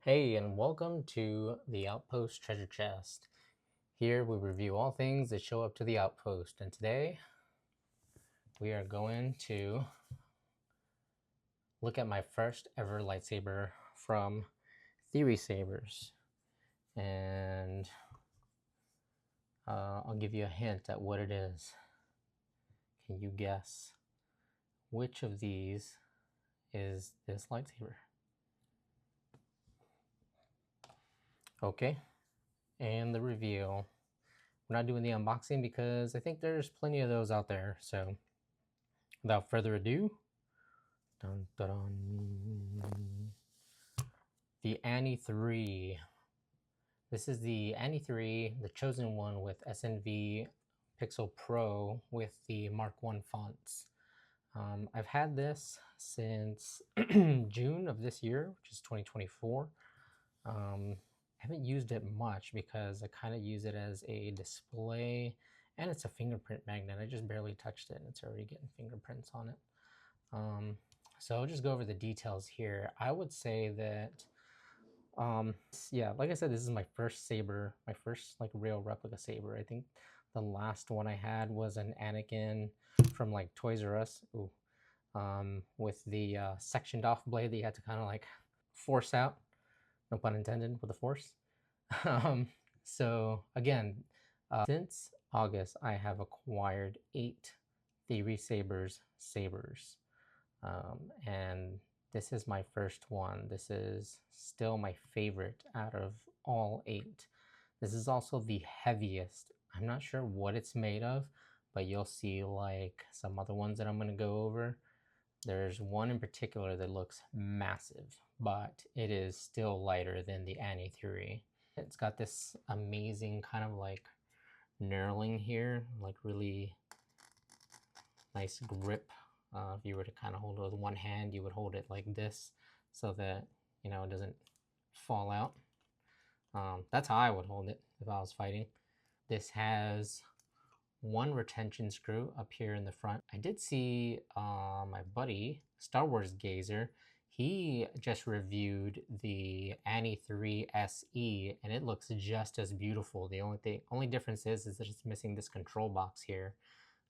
Hey, and welcome to the Outpost Treasure Chest. Here we review all things that show up to the Outpost, and today we are going to look at my first ever lightsaber from Theory Sabers. And I'll give you a hint at what it is. Can you guess which of these is this lightsaber? Okay, and the reveal. We're not doing the unboxing because I think there's plenty of those out there. So without further ado, dun, dun, dun. The Annie 3. This is the Annie 3, the chosen one with SNV Pixel Pro with the Mark 1 fonts. I've had this since June of this year, which is 2024. I haven't used it much because I kind of use it as a display, and it's a fingerprint magnet. I just barely touched it and it's already getting fingerprints on it. So I'll just go over the details here. I would say that, yeah, like I said, this is my first saber, my first like real replica saber. I think the last one I had was an Anakin from like Toys R Us. Ooh. With the sectioned off blade that you had to kind of like force out, no pun intended, with the force. So again, since August, I have acquired 8 Theory Sabers sabers, and this is my first one. This is still my favorite out of all 8. This is also the heaviest. I'm not sure what it's made of, but you'll see like some other ones that I'm going to go over. There's one in particular that looks massive, but it is still lighter than the Annie 3. It's got this amazing kind of like knurling here, like really nice grip. If you were to kind of hold it with one hand, you would hold it like this so that, you know, it doesn't fall out. That's how I would hold it if I was fighting. This has one retention screw up here in the front. I did see my buddy, Star Wars Gazer, he just reviewed the Annie 3 SE and it looks just as beautiful. The only difference is that it's missing this control box here.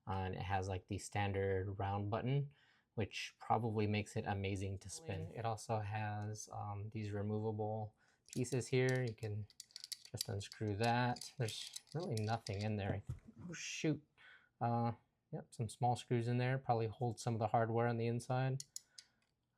And it has like the standard round button, which probably makes it amazing to spin. It also has these removable pieces here. You can just unscrew that. There's really nothing in there. Oh shoot. Yep, some small screws in there. Probably hold some of the hardware on the inside.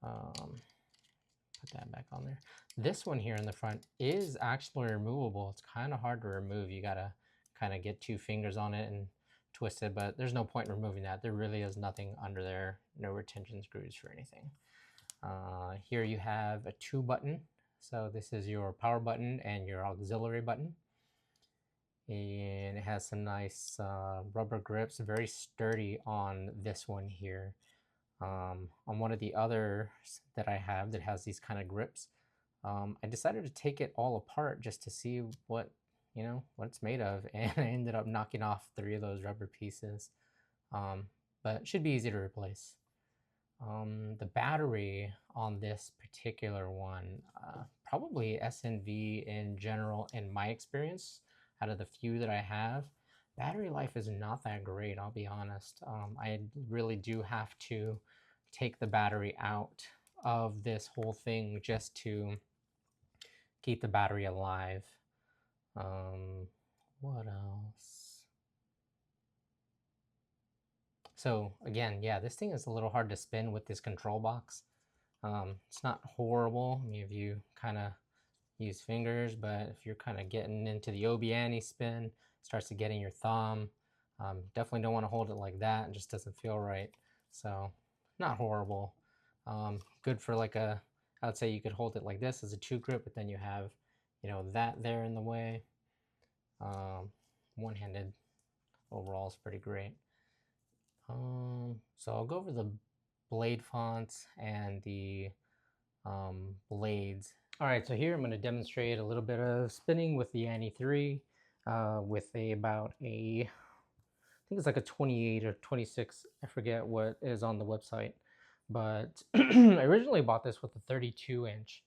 Put that back on there. This one here in the front is actually removable. It's kind of hard to remove. You gotta kind of get 2 fingers on it and twist it, but there's no point in removing that. There really is nothing under there. No retention screws for anything. Here you have a 2 button. So this is your power button and your auxiliary button. And it has some nice rubber grips, very sturdy on this one here. On one of the others that I have that has these kind of grips, I decided to take it all apart just to see what, you know, what it's made of, and I ended up knocking off 3 of those rubber pieces, but it should be easy to replace. The battery on this particular one, probably SNV in general, in my experience, out of the few that I have, battery life is not that great, I'll be honest. I really do have to take the battery out of this whole thing just to keep the battery alive. What else? So again, yeah, this thing is a little hard to spin with this control box. It's not horrible. I mean, if you kind of use fingers, but if you're kind of getting into the Obi-Wan spin, starts to get in your thumb. Definitely don't want to hold it like that. It just doesn't feel right. So not horrible. Good for like a, I would say you could hold it like this as a 2 grip, but then you have, you know, that there in the way. One-handed overall is pretty great. So I'll go over the blade fonts and the blades. All right, so here I'm going to demonstrate a little bit of spinning with the Annie 3 with about a, I think it's like a 28 or 26, I forget what is on the website, but I originally bought this with a 32-inch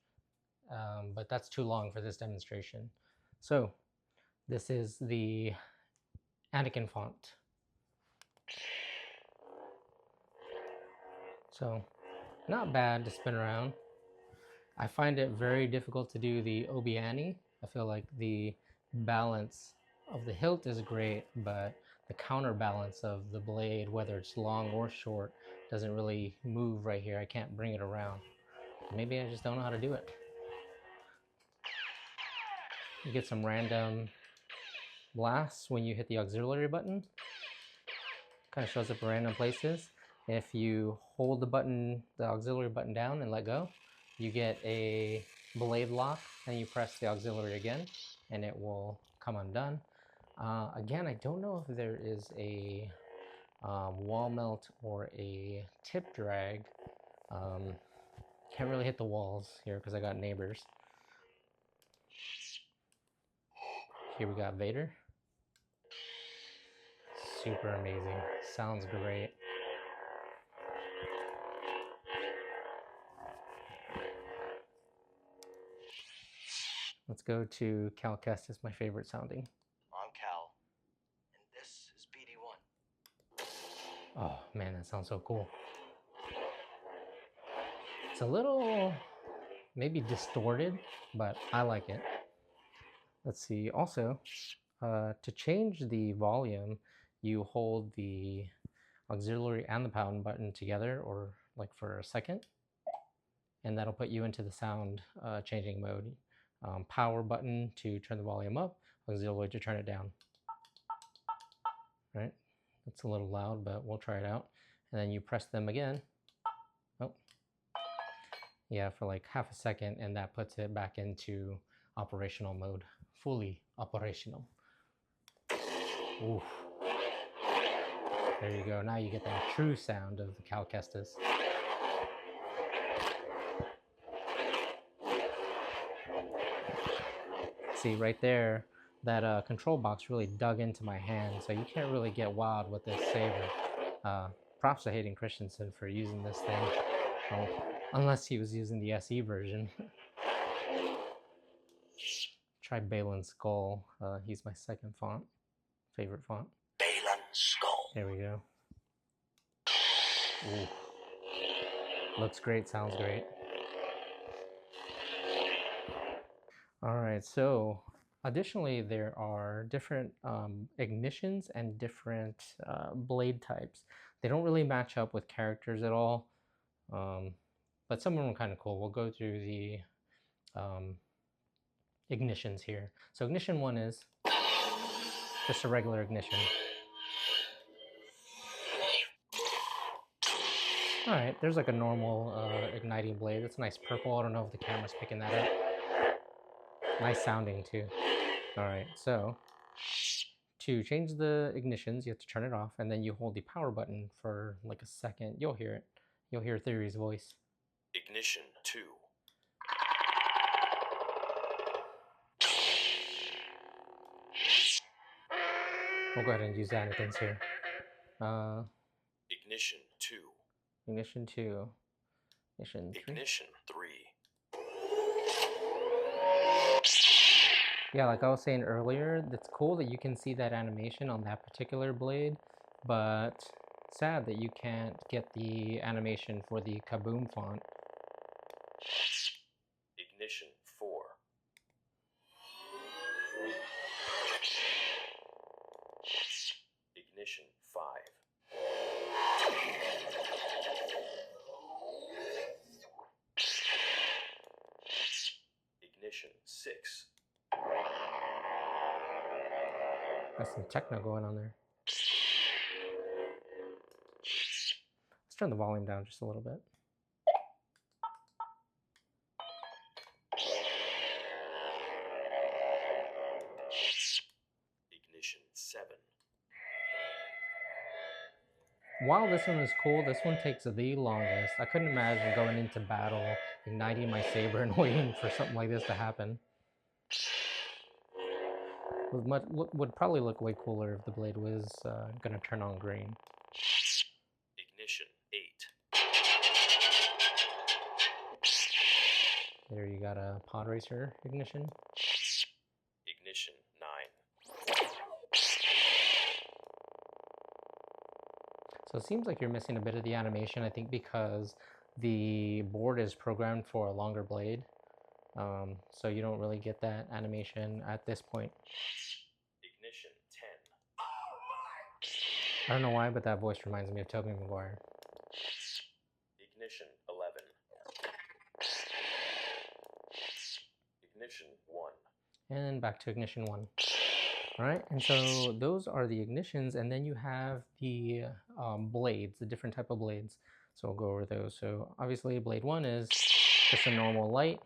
but that's too long for this demonstration. So this is the Anakin font. So not bad to spin around. I find it very difficult to do the Obiani. I feel like the balance of the hilt is great, but the counterbalance of the blade, whether it's long or short, doesn't really move right here. I can't bring it around. Maybe I just don't know how to do it. You get some random blasts when you hit the auxiliary button. Kind of shows up in random places. If you hold the button, the auxiliary button down and let go, you get a blade lock, and you press the auxiliary again and it will come undone. Again, I don't know if there is a wall melt or a tip drag. Can't really hit the walls here because I got neighbors. Here we got Vader. Super amazing. Sounds great. Let's go to Cal Kestis, my favorite sounding. I'm Cal, and this is BD1. Oh man, that sounds so cool. It's a little maybe distorted, but I like it. Let's see. Also, to change the volume, you hold the auxiliary and the pound button together, or like for a second, and that'll put you into the sound changing mode. Power button to turn the volume up, auxiliary to turn it down. Right? It's a little loud, but we'll try it out. And then you press them again. Oh, yeah, for like half a second, and that puts it back into operational mode, fully operational. Oof. There you go. Now you get that true sound of the Cal Kestis. See right there, that control box really dug into my hand, so you can't really get wild with this Saber. Props to Hayden Christensen for using this thing. Oh, unless he was using the SE version. Try Balin's Skull. He's my second favorite font. Balin's Skull. There we go. Ooh. Looks great, sounds great. All right, so additionally, there are different ignitions and different blade types. They don't really match up with characters at all, but some of them are kind of cool. We'll go through the ignitions here. So ignition 1 is just a regular ignition. All right, there's like a normal igniting blade. It's a nice purple. I don't know if the camera's picking that up. Nice sounding too. All right, so to change the ignitions, you have to turn it off, and then you hold the power button for like a second. You'll hear it. You'll hear Theory's voice. Ignition 2. We'll go ahead and use Anakin's here. Ignition 2. Ignition 2. Ignition 3. Ignition 3. Yeah, like I was saying earlier, it's cool that you can see that animation on that particular blade, but sad that you can't get the animation for the Kaboom font. Ignition 4. Ignition 5. Ignition 6. Got some techno going on there. Let's turn the volume down just a little bit. Ignition 7. While this one is cool, this one takes the longest. I couldn't imagine going into battle, igniting my Saber, and waiting for something like this to happen. Would probably look way cooler if the blade was gonna turn on green. Ignition 8. There you got a pod racer ignition. Ignition 9. So it seems like you're missing a bit of the animation, I think because the board is programmed for a longer blade. So you don't really get that animation at this point. Ignition 10. I don't know why, but that voice reminds me of Tobey Maguire. Ignition 11. Ignition 1. And back to ignition 1. All right, and so those are the ignitions, and then you have the blades, the different type of blades. So we'll go over those. So obviously blade 1 is just a normal light.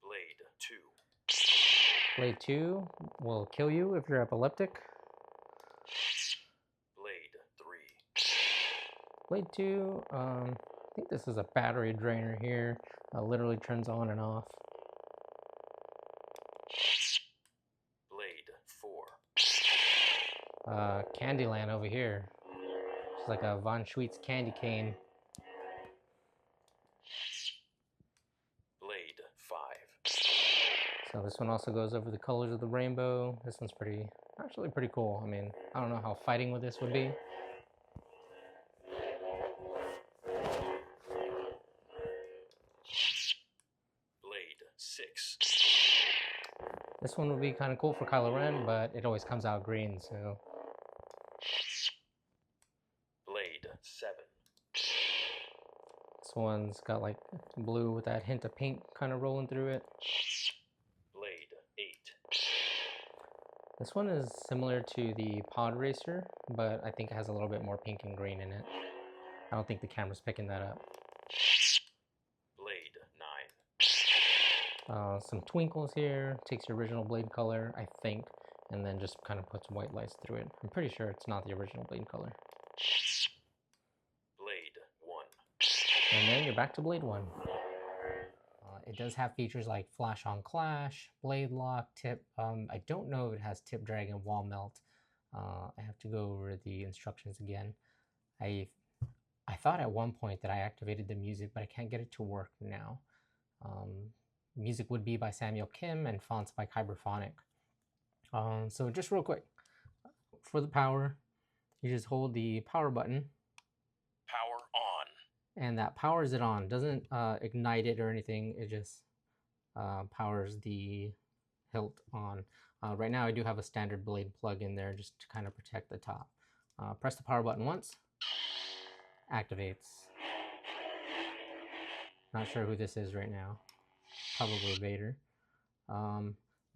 Blade 2. Blade 2 will kill you if you're epileptic. Blade 3. Blade 2, I think this is a battery drainer here. Literally turns on and off. Blade 4. Candyland over here. It's like a Von Schweetz candy cane. Blade 5. So this one also goes over the colors of the rainbow. This one's actually pretty cool. I mean, I don't know how fighting with this would be. Blade 6. This one would be kind of cool for Kylo Ren, but it always comes out green, so. Blade 7. This one's got like blue with that hint of pink kind of rolling through it. Blade 8. This one is similar to the Pod Racer, but I think it has a little bit more pink and green in it. I don't think the camera's picking that up. Blade 9. Some twinkles here, takes your original blade color, I think, and then just kind of puts white lights through it. I'm pretty sure it's not the original blade color. Blade 1. And then you're back to Blade 1. It does have features like Flash on Clash, Blade Lock, Tip. I don't know if it has Tip Drag and Wall Melt. I have to go over the instructions again. I thought at one point that I activated the music, but I can't get it to work now. Music would be by Samuel Kim and fonts by Kyberphonic. So just real quick, for the power, you just hold the power button. Power on. And that powers it on. Doesn't ignite it or anything. It just powers the hilt on. Right now I do have a standard blade plug in there just to kind of protect the top. Press the power button once. Activates. Not sure who this is right now. Probably Vader.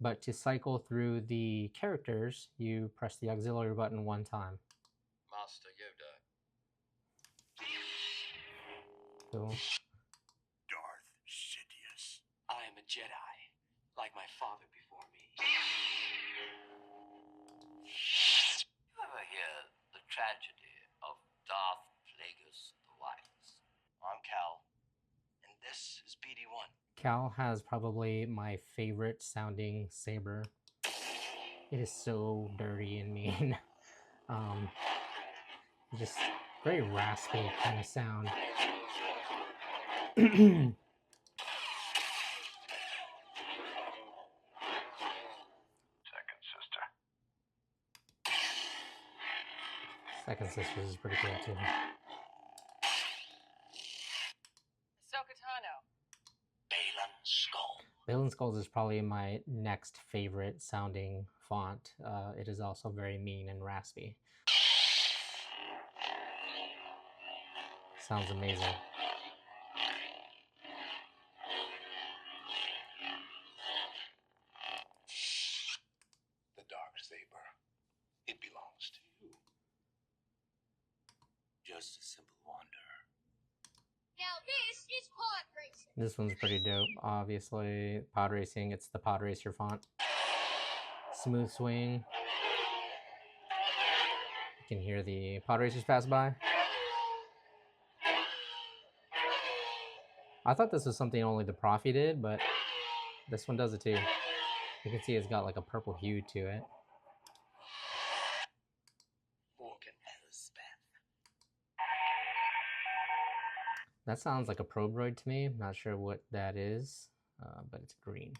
But to cycle through the characters, you press the auxiliary button one time. Master Yoda. Cool. Darth Sidious. I am a Jedi, like my father before me. You ever hear the tragedy of Darth Plagueis the Wise? I'm Cal, and this is BD1. Cal has probably my favorite sounding saber. It is so dirty and mean. Just very raspy kind of sound. Second sister. Second Sisters is pretty cool too. Ahsoka Tano. Balin Skull. Balin Skulls is probably my next favorite sounding font. It is also very mean and raspy. Sounds amazing. The Dark Saber. It belongs to you. Just a simple wanderer. Now this is pod racing. This one's pretty dope. Obviously, pod racing, it's the Pod Racer font. Smooth swing. You can hear the pod racers pass by. I thought this was something only the Profi did, but this one does it too. You can see it's got like a purple hue to it. That sounds like a probroid to me. I'm not sure what that is, but it's green.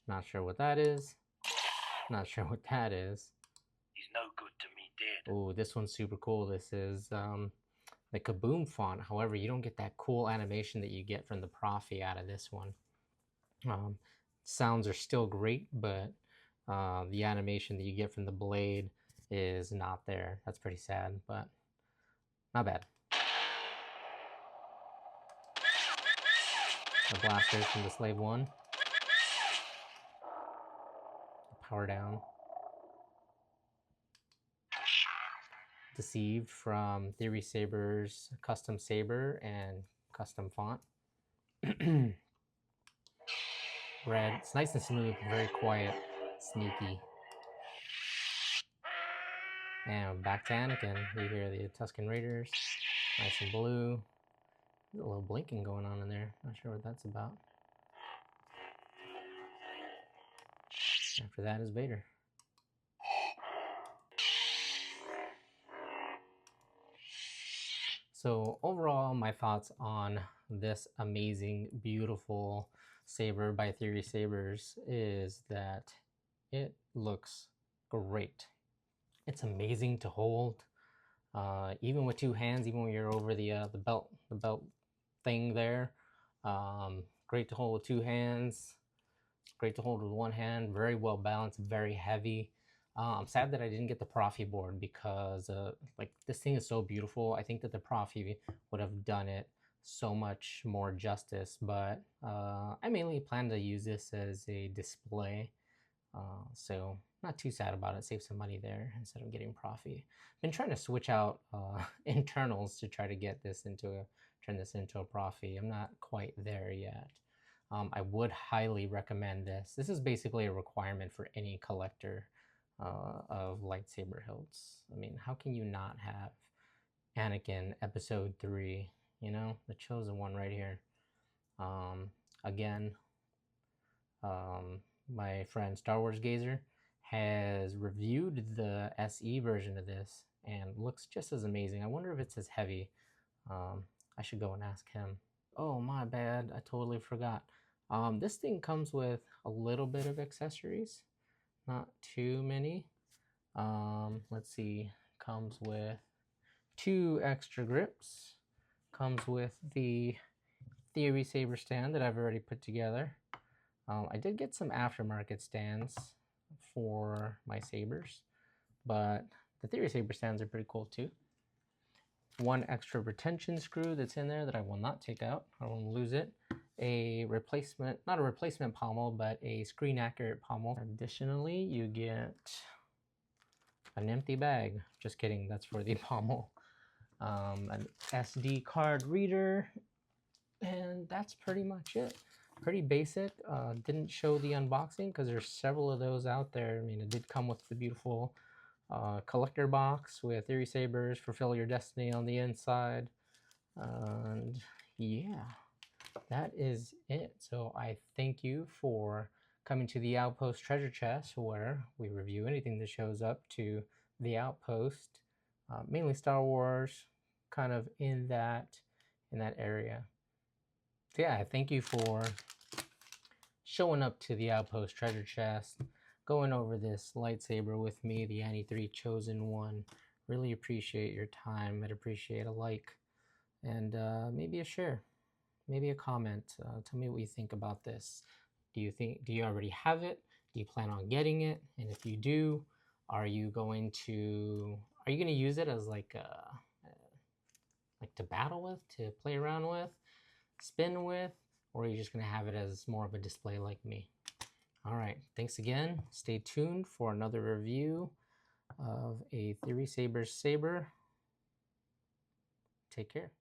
Not sure what that is. Not sure what that is. He's no good to me, dead. Oh, this one's super cool. This is the Kaboom font. However, you don't get that cool animation that you get from the Profi out of this one. Sounds are still great, but the animation that you get from the blade is not there. That's pretty sad, but not bad. The blasters from the Slave 1. Power down. Deceived from Theory Sabers, custom Saber, and custom font. Red. It's nice and smooth, very quiet, sneaky. And back to Anakin. We hear the Tusken Raiders. Nice and blue. There's a little blinking going on in there. Not sure what that's about. After that is Vader. So overall, my thoughts on this amazing, beautiful saber by Theory Sabers is that it looks great. It's amazing to hold, even with two hands, even when you're over the belt thing there. Great to hold with two hands. Great to hold with one hand. Very well balanced. Very heavy. I'm sad that I didn't get the Profi board because like this thing is so beautiful. I think that the Profi would have done it so much more justice, but I mainly plan to use this as a display, so not too sad about it. Save some money there instead of getting Profi. Been trying to switch out internals to try to get this turn this into a Profi. I'm not quite there yet. I would highly recommend this. This is basically a requirement for any collector of lightsaber hilts. I mean, how can you not have Anakin Episode 3? You know, the chosen one right here. Again, my friend Star Wars Gazer has reviewed the SE version of this and looks just as amazing. I wonder if it's as heavy. I should go and ask him. Oh, my bad. I totally forgot. This thing comes with a little bit of accessories. Not too many. Let's see. Comes with 2 extra grips. Comes with the Theory Saber stand that I've already put together. I did get some aftermarket stands for my sabers, but the Theory Saber stands are pretty cool too. 1 extra retention screw that's in there that I will not take out. I won't lose it. A replacement, not a replacement pommel, but a screen accurate pommel. Additionally, you get an empty bag. Just kidding, that's for the pommel. An SD card reader, and that's pretty much it. Pretty basic. Didn't show the unboxing because there's several of those out there. I mean, it did come with the beautiful collector box with Theory Sabers, Fulfill Your Destiny on the inside. And yeah, that is it. So I thank you for coming to the Outpost Treasure Chest, where we review anything that shows up to the Outpost, mainly Star Wars, kind of in that area. So yeah, thank you for showing up to the Outpost Treasure Chest, going over this lightsaber with me, the Annie 3 Chosen One. Really appreciate your time. I'd appreciate a like and maybe a share, maybe a comment. Tell me what you think about this. Do you already have it? Do you plan on getting it? And if you do, are you going to use it as like to battle with, to play around with, spin with, or are you just going to have it as more of a display like me? All right, thanks again. Stay tuned for another review of a Theory Sabers saber. Take care.